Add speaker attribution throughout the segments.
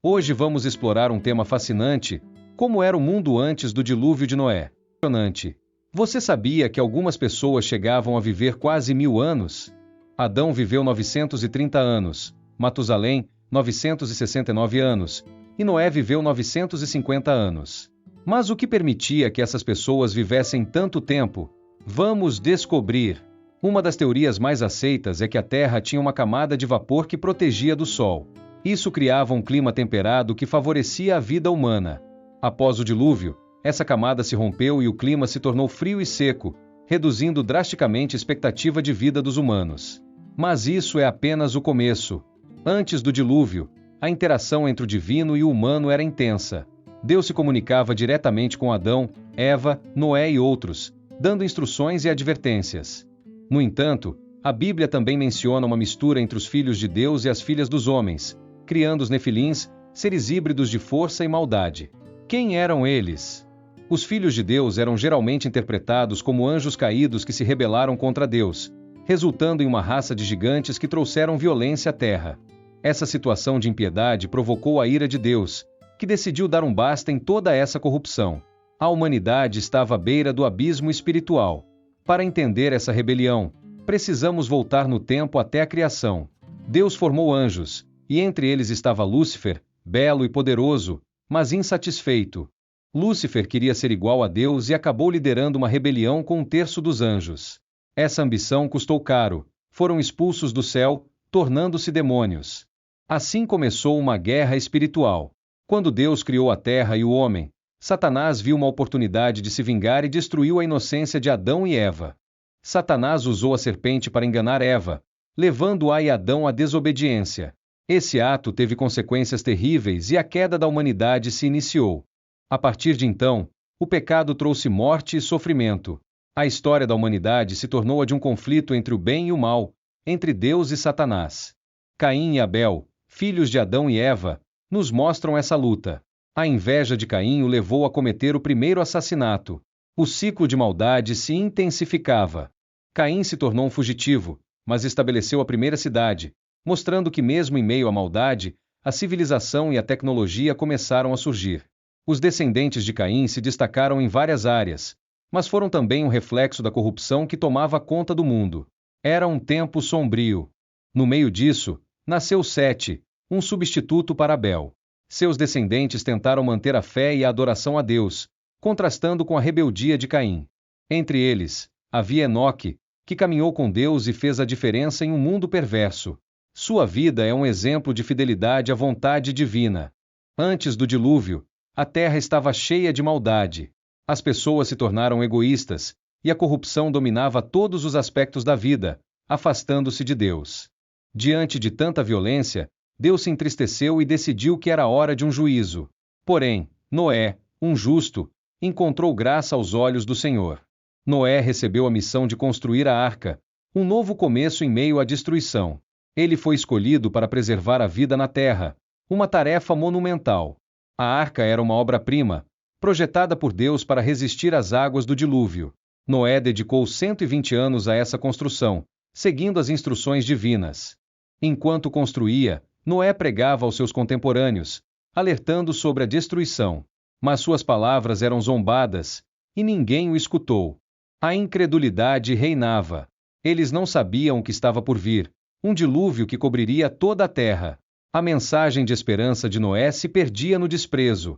Speaker 1: Hoje vamos explorar um tema fascinante: como era o mundo antes do dilúvio de Noé. Impressionante. Você sabia que algumas pessoas chegavam a viver quase 1000 anos? Adão viveu 930 anos, Matusalém, 969 anos, e Noé viveu 950 anos. Mas o que permitia que essas pessoas vivessem tanto tempo? Vamos descobrir. Uma das teorias mais aceitas é que a Terra tinha uma camada de vapor que protegia do Sol. Isso criava um clima temperado que favorecia a vida humana. Após o dilúvio, essa camada se rompeu e o clima se tornou frio e seco, reduzindo drasticamente a expectativa de vida dos humanos. Mas isso é apenas o começo. Antes do dilúvio, a interação entre o divino e o humano era intensa. Deus se comunicava diretamente com Adão, Eva, Noé e outros, dando instruções e advertências. No entanto, a Bíblia também menciona uma mistura entre os filhos de Deus e as filhas dos homens, criando os nefilins, seres híbridos de força e maldade. Quem eram eles? Os filhos de Deus eram geralmente interpretados como anjos caídos que se rebelaram contra Deus, resultando em uma raça de gigantes que trouxeram violência à terra. Essa situação de impiedade provocou a ira de Deus, que decidiu dar um basta em toda essa corrupção. A humanidade estava à beira do abismo espiritual. Para entender essa rebelião, precisamos voltar no tempo até a criação. Deus formou anjos, e entre eles estava Lúcifer, belo e poderoso, mas insatisfeito. Lúcifer queria ser igual a Deus e acabou liderando uma rebelião com 1/3 dos anjos. Essa ambição custou caro, foram expulsos do céu, tornando-se demônios. Assim começou uma guerra espiritual. Quando Deus criou a terra e o homem, Satanás viu uma oportunidade de se vingar e destruiu a inocência de Adão e Eva. Satanás usou a serpente para enganar Eva, levando-a e Adão à desobediência. Esse ato teve consequências terríveis e a queda da humanidade se iniciou. A partir de então, o pecado trouxe morte e sofrimento. A história da humanidade se tornou a de um conflito entre o bem e o mal, entre Deus e Satanás. Caim e Abel, filhos de Adão e Eva, nos mostram essa luta. A inveja de Caim o levou a cometer o primeiro assassinato. O ciclo de maldade se intensificava. Caim se tornou um fugitivo, mas estabeleceu a primeira cidade, mostrando que mesmo em meio à maldade, a civilização e a tecnologia começaram a surgir. Os descendentes de Caim se destacaram em várias áreas, mas foram também um reflexo da corrupção que tomava conta do mundo. Era um tempo sombrio. No meio disso, nasceu Sete, um substituto para Abel. Seus descendentes tentaram manter a fé e a adoração a Deus, contrastando com a rebeldia de Caim. Entre eles, havia Enoque, que caminhou com Deus e fez a diferença em um mundo perverso. Sua vida é um exemplo de fidelidade à vontade divina. Antes do dilúvio, a terra estava cheia de maldade. As pessoas se tornaram egoístas, e a corrupção dominava todos os aspectos da vida, afastando-se de Deus. Diante de tanta violência, Deus se entristeceu e decidiu que era hora de um juízo. Porém, Noé, um justo, encontrou graça aos olhos do Senhor. Noé recebeu a missão de construir a arca, um novo começo em meio à destruição. Ele foi escolhido para preservar a vida na terra, uma tarefa monumental. A arca era uma obra-prima, projetada por Deus para resistir às águas do dilúvio. Noé dedicou 120 anos a essa construção, seguindo as instruções divinas. Enquanto construía, Noé pregava aos seus contemporâneos, alertando sobre a destruição. Mas suas palavras eram zombadas, e ninguém o escutou. A incredulidade reinava. Eles não sabiam o que estava por vir, um dilúvio que cobriria toda a terra. A mensagem de esperança de Noé se perdia no desprezo.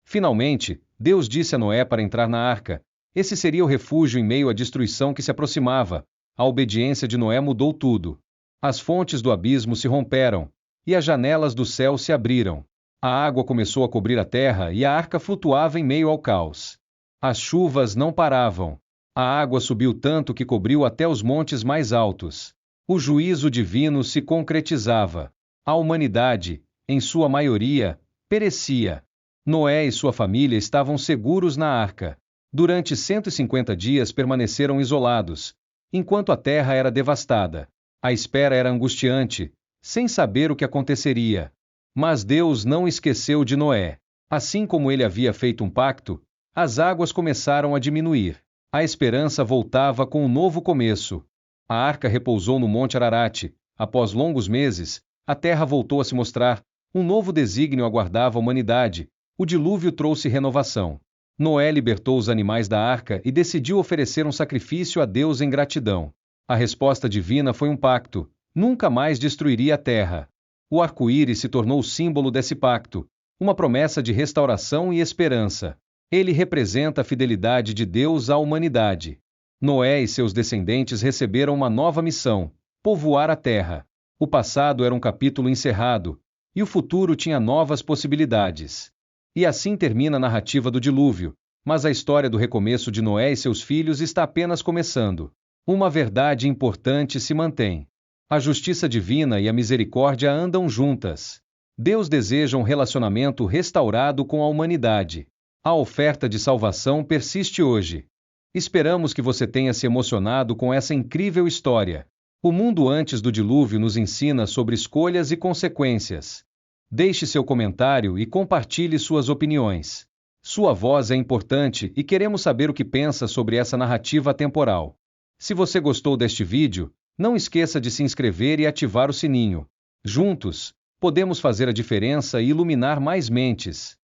Speaker 1: Finalmente, Deus disse a Noé para entrar na arca. Esse seria o refúgio em meio à destruição que se aproximava. A obediência de Noé mudou tudo. As fontes do abismo se romperam, e as janelas do céu se abriram. A água começou a cobrir a terra e a arca flutuava em meio ao caos. As chuvas não paravam. A água subiu tanto que cobriu até os montes mais altos. O juízo divino se concretizava. A humanidade, em sua maioria, perecia. Noé e sua família estavam seguros na arca. Durante 150 dias permaneceram isolados, enquanto a terra era devastada. A espera era angustiante, sem saber o que aconteceria. Mas Deus não esqueceu de Noé. Assim como ele havia feito um pacto, as águas começaram a diminuir. A esperança voltava com um novo começo. A arca repousou no Monte Ararat. Após longos meses, a terra voltou a se mostrar, Um novo desígnio aguardava a humanidade. O dilúvio trouxe renovação. Noé libertou os animais da arca e decidiu oferecer um sacrifício a Deus em gratidão. A resposta divina foi um pacto: nunca mais destruiria a terra. O arco-íris se tornou o símbolo desse pacto, uma promessa de restauração e esperança. Ele representa a fidelidade de Deus à humanidade. Noé e seus descendentes receberam uma nova missão: povoar a terra. O passado era um capítulo encerrado, e o futuro tinha novas possibilidades. E assim termina a narrativa do dilúvio, mas a história do recomeço de Noé e seus filhos está apenas começando. Uma verdade importante se mantém: a justiça divina e a misericórdia andam juntas. Deus deseja um relacionamento restaurado com a humanidade. A oferta de salvação persiste hoje. Esperamos que você tenha se emocionado com essa incrível história. O mundo antes do dilúvio nos ensina sobre escolhas e consequências. Deixe seu comentário e compartilhe suas opiniões. Sua voz é importante e queremos saber o que pensa sobre essa narrativa atemporal. Se você gostou deste vídeo, não esqueça de se inscrever e ativar o sininho. Juntos, podemos fazer a diferença e iluminar mais mentes.